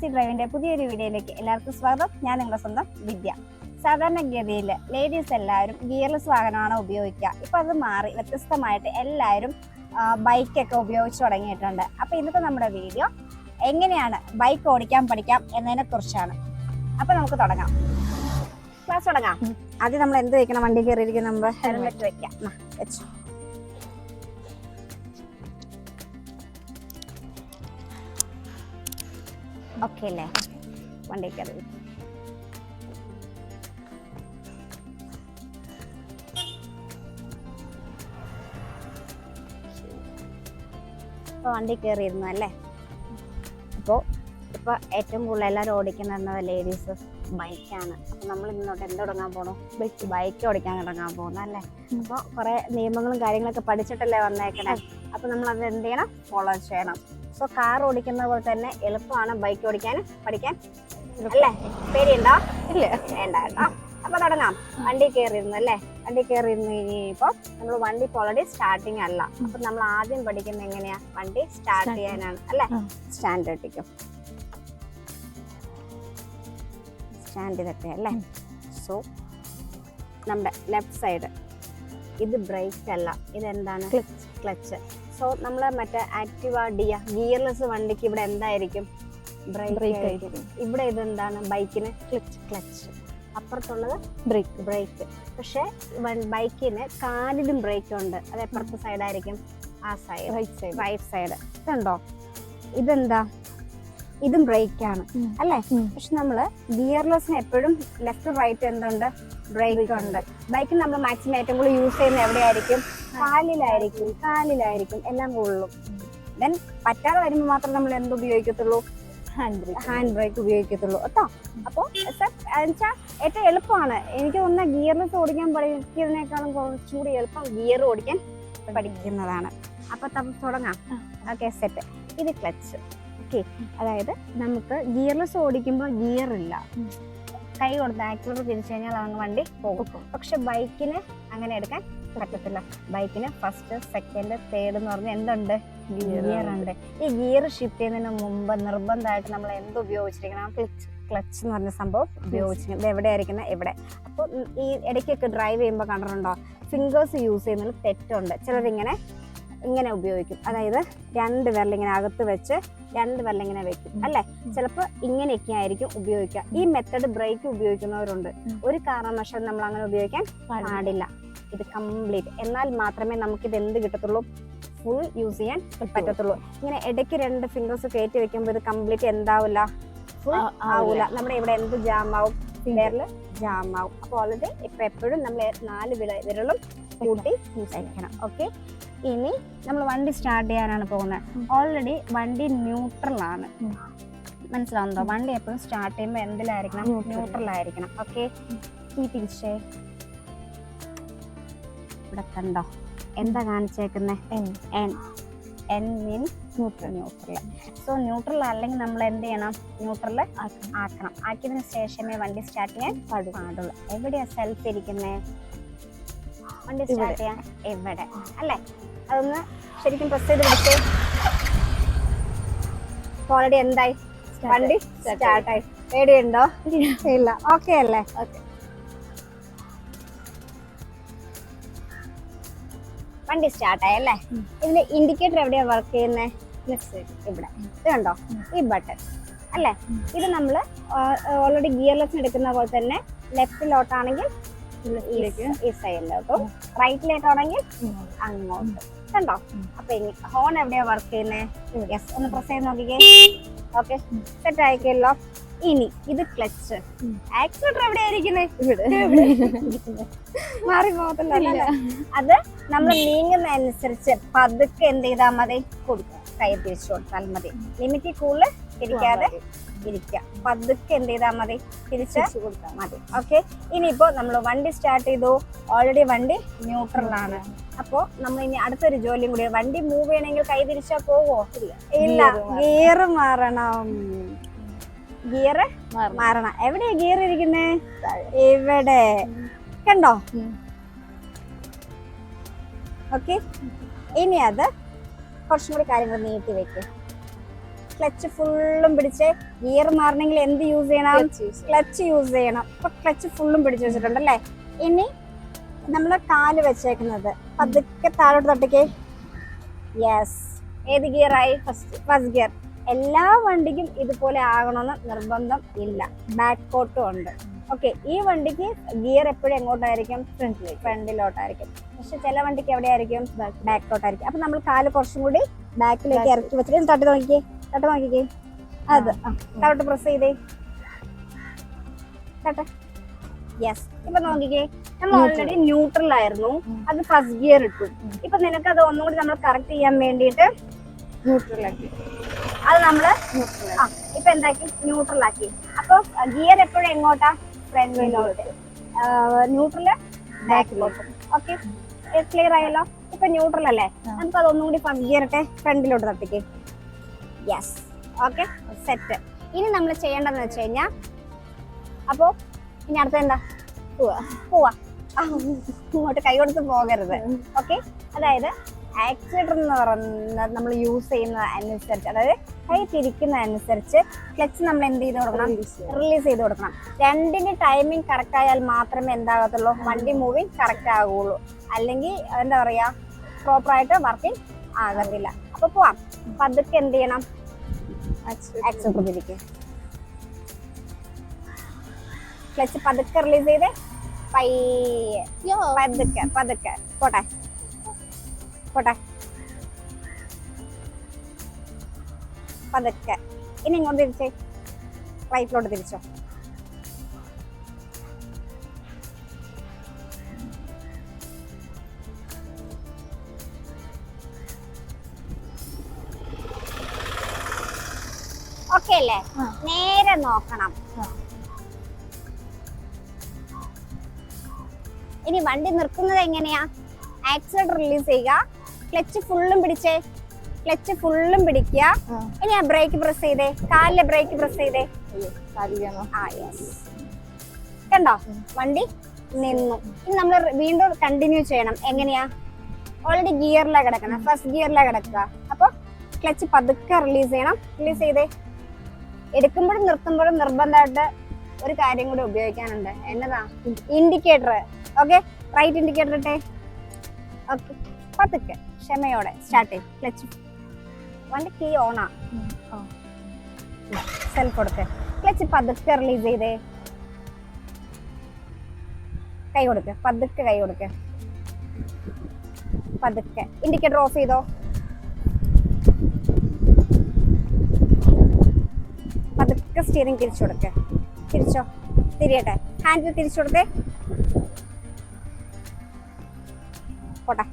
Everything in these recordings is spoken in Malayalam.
ഈസി ഡ്രൈവിന്റെ പുതിയൊരു വീഡിയോയിലേക്ക് എല്ലാവർക്കും സ്വാഗതം. ഞാൻ നിങ്ങളുടെ സ്വന്തം വിദ്യ. സാധാരണഗതിയിൽ ലേഡീസ് എല്ലാവരും ഗിയർലെസ് വാഹനമാണ് ഉപയോഗിക്കുക. ഇപ്പം അത് മാറി വ്യത്യസ്തമായിട്ട് എല്ലാവരും ബൈക്കൊക്കെ ഉപയോഗിച്ച് തുടങ്ങിയിട്ടുണ്ട്. അപ്പോൾ ഇന്നത്തെ നമ്മുടെ വീഡിയോ എങ്ങനെയാണ് ബൈക്ക് ഓടിക്കാൻ പഠിക്കാം എന്നതിനെ കുറിച്ചാണ്. അപ്പോൾ നമുക്ക് തുടങ്ങാം, ക്ലാസ് തുടങ്ങാം. ആദ്യം നമ്മൾ എന്ത് വെക്കണം? വണ്ടി കയറിയിരിക്കുന്ന നമ്മൾ ഹെൽമെറ്റ് വെക്കാം. വെച്ചു. ഓക്കെ അല്ലേ? വണ്ടി കയറി വണ്ടി കയറിയിരുന്നു അല്ലേ? അപ്പോൾ ഇപ്പോൾ ഏറ്റവും കൂടുതൽ എല്ലാവരും ഓടിക്കുന്നത് ലേഡീസ് ബൈക്കാണ്. അപ്പോൾ നമ്മൾ ഇന്നോട്ട് എന്ത് തുടങ്ങാൻ പോകണു? ബൈക്ക് ഓടിക്കാൻ തുടങ്ങാൻ പോകുന്നു അല്ലേ? അപ്പോൾ കുറേ നിയമങ്ങളും കാര്യങ്ങളൊക്കെ പഠിച്ചിട്ടല്ലേ വന്നേക്കണേ. അപ്പോൾ നമ്മൾ അത് എന്ത് ചെയ്യണം? ഫോളോ ചെയ്യണം. സോ കാർ ഓടിക്കുന്ന പോലെ തന്നെ എളുപ്പമാണ് ബൈക്ക് ഓടിക്കാൻ പഠിക്കാൻ അല്ലേ? പേടിയുണ്ടോ? ഇല്ല, വേണ്ട കേട്ടോ. അപ്പോൾ തുടങ്ങാം. വണ്ടി കയറിയിരുന്നു അല്ലേ? വണ്ടി കയറിയിരുന്നു. ഇനിയിപ്പോൾ നമ്മൾ വണ്ടി ഇപ്പോൾ ഓൾറെഡി സ്റ്റാർട്ടിങ് അല്ല. അപ്പം നമ്മൾ ആദ്യം പഠിക്കുന്നത് എങ്ങനെയാ? വണ്ടി സ്റ്റാർട്ട് ചെയ്യാനാണ് അല്ലേ? സ്റ്റാൻഡ് ഇട്ടിക്കും. സ്റ്റാൻഡ് ഇതൊക്കെ അല്ലേ? സോ നമ്മുടെ ലെഫ്റ്റ് സൈഡ് ഇത് ബ്രേക്ക് അല്ല, ഇതെന്താണ്? ക്ലച്ച്. സോ നമ്മൾ മറ്റേ ആക്ടിവ ഗിയർലെസ് വണ്ടിക്ക് ഇവിടെ എന്തായിരിക്കും? ബ്രേക്ക് ആയിരിക്കും. ഇവിടെ ഇതെന്താണ്? ബൈക്കിന് ക്ലച്ച്. അപ്പുറത്തുള്ളത് ബ്രേക്ക്. പക്ഷെ ബൈക്കിന് കാലിലും ബ്രേക്ക് ഉണ്ട്. അത് എപ്പുറത്തെ സൈഡായിരിക്കും? ആ സൈഡ്, റൈറ്റ് സൈഡ്. ഇതുണ്ടോ? ഇതെന്താ? ഇതും ബ്രേക്കാണ് അല്ലേ? പക്ഷെ നമ്മള് ഗിയർലെസ്സിന് എപ്പോഴും ലെഫ്റ്റ് റൈറ്റ് എന്തുണ്ട്? ബ്രേക്ക് ഉണ്ട്. ബൈക്കിന് നമ്മൾ മാക്സിമം ഏറ്റവും കൂടുതൽ യൂസ് ചെയ്യുന്നത് എവിടെയായിരിക്കും? കാലിലായിരിക്കും എല്ലാം കൂടുതലും. ദെൻ പറ്റാതെ വരുമ്പോൾ മാത്രം നമ്മൾ എന്ത് ഉപയോഗിക്കത്തുള്ളൂ? ഹാൻഡ് ബ്രേക്ക് ഉപയോഗിക്കത്തുള്ളൂ കേട്ടോ. അപ്പോൾ എന്നുവെച്ചാൽ ഏറ്റവും എളുപ്പമാണ്. എനിക്ക് തോന്നുന്ന ഗിയർലെസ് ഓടിക്കാൻ പഠിക്കുന്നതിനേക്കാളും കുറച്ചുകൂടി എളുപ്പം ഗിയർ ഓടിക്കാൻ പഠിക്കുന്നതാണ്. അപ്പൊ തുടങ്ങാം. Okay, set. ഇത് ക്ലച്ച്. ഓക്കെ, അതായത് നമുക്ക് ഗിയർലെസ് ഓടിക്കുമ്പോൾ ഗിയർ ഇല്ല. കൈ കൊടുത്ത് ആക്സിലറേറ്റർ തിരിച്ചു കഴിഞ്ഞാൽ അങ്ങ് വണ്ടി പോകും. പക്ഷെ ബൈക്കിന് അങ്ങനെ എടുക്കാൻ പറ്റത്തില്ല. ബൈക്കിന് ഫസ്റ്റ്, സെക്കൻഡ്, തേർഡ് എന്ന് പറഞ്ഞാൽ എന്തുണ്ട്? ഗിയർ ഉണ്ട്. ഈ ഗിയർ ഷിഫ്റ്റ് ചെയ്യുന്നതിന് മുമ്പ് നിർബന്ധമായിട്ട് നമ്മൾ എന്ത് ഉപയോഗിച്ചിരിക്കണം? ക്ലച്ച് എന്ന് പറഞ്ഞ സംഭവം ഉപയോഗിച്ചിരിക്കണം. ഇത് എവിടെയായിരിക്കുന്നത്? ഇവിടെ. അപ്പോൾ ഈ ഇടയ്ക്കൊക്കെ ഡ്രൈവ് ചെയ്യുമ്പോൾ കണ്ടിട്ടുണ്ടോ ഫിംഗേഴ്സ് യൂസ് ചെയ്യുന്നതിൽ തെറ്റുണ്ട്. ചിലരിങ്ങനെ ഉപയോഗിക്കും. അതായത് രണ്ട് വിരലിങ്ങനെ അകത്ത് വെച്ച് രണ്ട് വിരലിങ്ങനെ വെക്കും അല്ലേ? ചിലപ്പോൾ ഇങ്ങനെയൊക്കെ ആയിരിക്കും ഉപയോഗിക്കുക. ഈ മെത്തഡ് ബ്രേക്ക് ഉപയോഗിക്കുന്നവരുണ്ട്. ഒരു കാരണവശാലും നമ്മൾ അങ്ങനെ ഉപയോഗിക്കാൻ പാടില്ല. ഇത് കംപ്ലീറ്റ്. എന്നാൽ മാത്രമേ നമുക്കിത് എന്ത് കിട്ടത്തുള്ളൂ? ഫുൾ യൂസ് ചെയ്യാൻ പറ്റത്തുള്ളൂ. ഇങ്ങനെ ഇടയ്ക്ക് രണ്ട് ഫിംഗേഴ്സ് കയറ്റി വെക്കുമ്പോൾ ഇത് കംപ്ലീറ്റ് എന്താവില്ല? ഫുൾ ആവൂല. നമ്മുടെ ഇവിടെ എന്ത് ജാമാവും? വിരല് ജാമാവും. അപ്പോൾ ഓൾറെഡി ഇപ്പൊ എപ്പോഴും നമ്മൾ 4 വിരലും കൂട്ടി യൂസ് ചെയ്യണം. ഓക്കെ, ഇനി നമ്മൾ വണ്ടി സ്റ്റാർട്ട് ചെയ്യാനാണ് പോകുന്നത്. ഓൾറെഡി വണ്ടി ന്യൂട്രലാണ്. മനസ്സിലാവുന്നതോ? വണ്ടി എപ്പോഴും സ്റ്റാർട്ട് ചെയ്യുമ്പോൾ എന്തിലായിരിക്കണം? ന്യൂട്രലായിരിക്കണം. ഓക്കെ, ഈ പിടിച്ചേ. ഇവിടെ കണ്ടോ എന്താ കാണിച്ചേക്കുന്നത്? N means neutral. So neutral അല്ലെങ്കിൽ നമ്മൾ എന്ത് ചെയ്യണം? ന്യൂട്രൽ ആക്കണം. ആക്കിയതിന് ശേഷമേ വണ്ടി സ്റ്റാർട്ട് ചെയ്യാൻ പാടുള്ളൂ. എവിടെയാ സെൽഫ് ഇരിക്കുന്നത്? വണ്ടി സ്റ്റാർട്ട് ചെയ്യാൻ എവിടെ അല്ലേ? അതൊന്ന് ശരിക്കും പ്രസ് ചെയ്ത് പിടിച്ച്. ഓൾറെഡി എന്തായി? വണ്ടി സ്റ്റാർട്ടായി. പേടിയുണ്ടോ? ഇല്ല. ഓക്കെ അല്ലേ? ഓക്കെ, വണ്ടി സ്റ്റാർട്ടായി അല്ലേ? ഇതിന്റെ ഇൻഡിക്കേറ്റർ എവിടെയാ വർക്ക് ചെയ്യുന്നത്? ഇവിടെ. ഇത് കണ്ടോ? ഈ ബട്ടൺ അല്ലേ? ഇത് നമ്മൾ ഓൾറെഡി ഗിയർലെസ്സിന് എടുക്കുന്ന പോലെ തന്നെ ലെഫ്റ്റിലോട്ടാണെങ്കിൽ ഈ സൈഡിലോട്ടും, റൈറ്റിലേക്കാണെങ്കിൽ അങ്ങോട്ട്. കണ്ടോ? അപ്പൊ ഇനി ഹോൺ എവിടെയാ വർക്ക് ചെയ്യുന്നത്? യെസ്, ഒന്ന് പ്രസ് ചെയ്ത് നോക്കിക്കേ. ഓക്കെ, സെറ്റ് ആയിക്കല്ലോ. ഇനി ഇത് ക്ലച്ച്. ആക്സിലറേറ്റർ എവിടെയായിരിക്കുന്നത്? മാറി പോകത്തില്ല. അത് നമ്മൾ നീങ്ങുന്നതനുസരിച്ച് പതുക്കെ എന്ത് ചെയ്താൽ മതി? കൊടുക്കുക. കൈ തിരിച്ചു കൊടുത്താൽ മതി. ലിമിറ്റിൽ കൂടുതൽ തിരിക്കാതെ ഇരിക്കുക. പതുക്കെ എന്ത് ചെയ്താൽ മതി? തിരിച്ച് കൊടുത്താൽ മതി. ഓക്കെ, ഇനിയിപ്പോ നമ്മൾ വണ്ടി സ്റ്റാർട്ട് ചെയ്തു. ഓൾറെഡി വണ്ടി ന്യൂട്രലാണ്. അപ്പോ നമ്മൾ ഇനി അടുത്തൊരു ജോലിയും കൂടി. വണ്ടി മൂവ് ചെയ്യണമെങ്കിൽ കൈ തിരിച്ചാൽ പോവോ? ഇല്ല, ഗിയർ മാറണം. ഗിയർ മാറണം. എവിടെയാ ഗിയർ ഇരിക്കുന്നേ? ഇവിടെ. കണ്ടോ? ഓക്കെ, ഇനി അത് കുറച്ചും കൂടി കാര്യങ്ങൾ നീട്ടി വെക്കും. ക്ലച്ച് ഫുള്ളും പിടിച്ച് ഗിയർ മാറണമെങ്കിൽ എന്ത് യൂസ് ചെയ്യണം? ക്ലച്ച് യൂസ് ചെയ്യണം. അപ്പൊ ക്ലച്ച് ഫുള്ളും പിടിച്ചു വെച്ചിട്ടുണ്ടല്ലേ. ഇനി നമ്മള് കാല് വെച്ചേക്കുന്നത് പതുക്കെ താഴോട്ട് തട്ടിക്കേ. യെസ്. ഏത് ഗിയറായി? First gear. എല്ലാ വണ്ടിക്കും ഇതുപോലെ ആകണമെന്ന് നിർബന്ധം ഇല്ല, ബാക്കോട്ടും ഉണ്ട്. ഓക്കെ, ഈ വണ്ടിക്ക് ഗിയർ എപ്പോഴും എങ്ങോട്ടായിരിക്കും? ഫ്രണ്ടിലോട്ടായിരിക്കും. പക്ഷെ ചില വണ്ടിക്ക് എവിടെയായിരിക്കും? ബാക്കോട്ടായിരിക്കും. അപ്പൊ നമ്മൾ കാല് കുറച്ചും കൂടി ബാക്കിലേക്ക് ഇറക്കി വെച്ചിട്ട് തട്ടി നോക്കിക്കേ. അത് താഴോട്ട് പ്രസ് ചെയ്തേ. യെസ്. ഇപ്പൊ നോക്കിക്കേ, നമ്മൾ ഓൾറെഡി ന്യൂട്രൽ ആയിരുന്നു, അത് ഫസ്റ്റ് ഗിയർ ഇട്ടു. ഇപ്പൊ നിനക്ക് അത് ഒന്നുകൂടി നമ്മൾ കറക്റ്റ് ചെയ്യാൻ വേണ്ടിയിട്ട് ന്യൂട്രലാക്കി. അത് നമ്മള് ഇപ്പൊ എന്താക്കി? ന്യൂട്രൽ ആക്കി. അപ്പൊ ഗിയർ എപ്പോഴും എങ്ങോട്ടാ? ഫ്രണ്ടിലോട്ട്. ന്യൂട്രല് ബാക്കിലോട്ട്. ഓക്കെ, ക്ലിയർ ആയല്ലോ. ഇപ്പൊ ന്യൂട്രൽ അല്ലേ, നമുക്ക് അതൊന്നും കൂടി ഫസ്റ്റ് ഗിയർ ഇട്ടെ ഫ്രണ്ടിലോട്ട് തട്ടിക്കേ. യെസ്. Okay, set. ഇനി നമ്മൾ ചെയ്യേണ്ടതെന്ന് വെച്ച് കഴിഞ്ഞാൽ, അപ്പോ ഇനി അടുത്ത എന്താ? പോവാ. ഇങ്ങോട്ട് കൈ കൊടുത്ത് പോകരുത്. ഓക്കെ, അതായത് ആക്സിലേറ്റർ എന്ന് പറയുന്നത് നമ്മൾ യൂസ് ചെയ്യുന്ന അനുസരിച്ച്, അതായത് കൈ തിരിക്കുന്ന അനുസരിച്ച് ക്ലച്ച് നമ്മൾ എന്ത് ചെയ്ത് കൊടുക്കണം? റിലീസ് ചെയ്ത് കൊടുക്കണം. രണ്ടിന്റെ ടൈമിംഗ് കറക്റ്റ് ആയാൽ മാത്രമേ എന്താകത്തുള്ളൂ? വണ്ടി മൂവിങ് കറക്റ്റ് ആകുള്ളൂ. അല്ലെങ്കിൽ എന്താ പറയാ, പ്രോപ്പറായിട്ട് വർക്കിംഗ് ആകത്തില്ല. അപ്പൊ പോവാം. പതുക്കെ എന്ത് ചെയ്യണം? ആക്സിലേറ്റർ തിരിക്കുക. ക്ലച്ച് പതുക്കെ റിലീസ് ചെയ്തേ. പതുക്കെ പോട്ടെ. പതുക്കെ. ഇനി ഇങ്ങോട്ട് തിരിച്ചേ. റൈറ്റിലോട്ട് തിരിച്ചോ. ഓക്കെ അല്ലേ? നേരെ നോക്കണം. ഇനി വണ്ടി നിർത്തുന്നത് എങ്ങനെയാ? ആക്സിലേറ്റർ റിലീസ് ചെയ്യുക, ക്ലച്ച് ഫുള്ളും പിടിച്ചേ. ക്ലച്ച് ഫുള്ളും പിടിക്കുക. ഇനി ആ ബ്രേക്ക് പ്രസ് ചെയ്തേ. കാലിലെ ബ്രേക്ക് പ്രസ് ചെയ്തേ. കണ്ടോ? വണ്ടി നിന്നു. ഇനി നമ്മൾ വീണ്ടും കണ്ടിന്യൂ ചെയ്യണം. എങ്ങനെയാ? ഓൾറെഡി ഗിയറിലാ കിടക്കണം, ഫസ്റ്റ് ഗിയറിലാ കിടക്കുക. അപ്പൊ ക്ലച്ച് പതുക്കെ റിലീസ് ചെയ്യണം. റിലീസ് ചെയ്തേ. എടുക്കുമ്പോഴും നിർത്തുമ്പോഴും നിർബന്ധമായിട്ട് ഒരു കാര്യം കൂടി ഉപയോഗിക്കാനുണ്ട്. എന്നതാ? ഇൻഡിക്കേറ്റർ. ഓക്കെ, റൈറ്റ് ഇൻഡിക്കേറ്റർ ഇട്ടേ. ഓക്കെ, പതുക്കെ ക്ഷമയോടെ സ്റ്റാർട്ട് ചെയ്യും. ക്ലച്ച് വണ്ടി കീ ഓണാ. സെൽഫ് കൊടുക്ക്. ക്ലച്ച് പതുക്കെ റിലീസ് ചെയ്തേ. കൈ കൊടുക്ക്. പതുക്കെ കൈ കൊടുക്ക്. പതുക്കെ ഇൻഡിക്കേറ്റർ ഓഫ് ചെയ്തോ. പതുക്കെ സ്റ്റിയറിംഗ് തിരിച്ചു കൊടുക്ക്. തിരിച്ചോ. തിരിയട്ടെ. ഹാൻഡിൽ തിരിച്ചു കൊടുത്തേ. പോട്ടെ.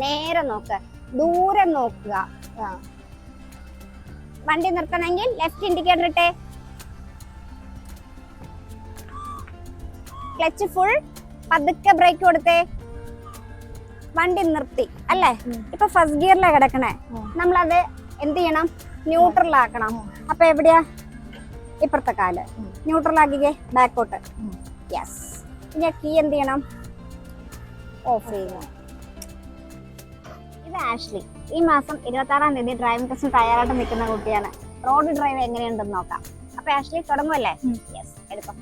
നേരെ നോക്ക്, ദൂരെ നോക്കുക. വണ്ടി നിർത്തണമെങ്കിൽ ലെഫ്റ്റ് ഇൻഡിക്കേറ്റർ ഇട്ടേ. Clutch full. പതുക്കെ ബ്രേക്ക് കൊടുത്തേ. വണ്ടി നിർത്തി അല്ലേ? ഇപ്പൊ ഫസ്റ്റ് ഗിയറിലാ കിടക്കണേ. നമ്മളത് എന്ത് ചെയ്യണം? ന്യൂട്രൽ ആക്കണം. അപ്പൊ എവിടെയാ? ഇപ്പുറത്തെ കാല് ന്യൂട്രൽ ആക്കിക്കേ. ബാക്കോട്ട്. യെസ്. ഇനി കീ എന്ത് ചെയ്യണം? ഓഫ് ചെയ്യുക. ഇത് ആഷ്ലി. ഈ മാസം 26-ാം തീയതി ഡ്രൈവിംഗ് ടെസ്റ്റിന് തയ്യാറായിട്ട് നിൽക്കുന്ന കുട്ടിയാണ്. റോഡ് ഡ്രൈവ് എങ്ങനെയുണ്ടെന്ന് നോക്കാം. അപ്പൊ ആഷ്ലി തുടങ്ങുമല്ലേ? യെസ്, എടുക്കാം.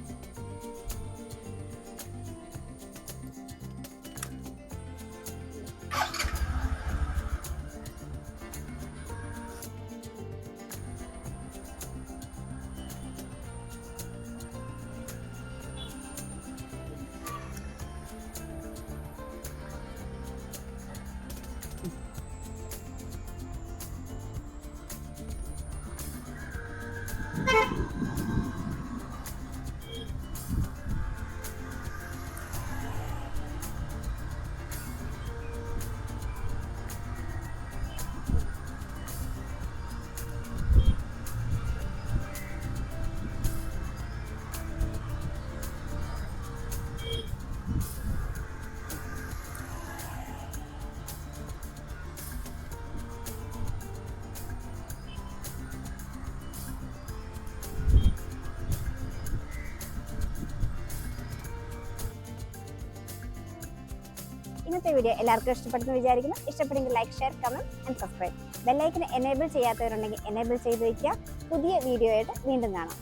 ഇന്നത്തെ വീഡിയോ എല്ലാവർക്കും ഇഷ്ടപ്പെടുന്നു വിചാരിക്കുന്നു. ഇഷ്ടപ്പെടുമെങ്കിൽ like, share, comment and subscribe. ബെല്ലൈക്കൻ എനേബിൾ ചെയ്യാത്തവരുണ്ടെങ്കിൽ എനേബിൾ ചെയ്ത് വയ്ക്കുക. പുതിയ വീഡിയോ ആയിട്ട് വീണ്ടും കാണാം.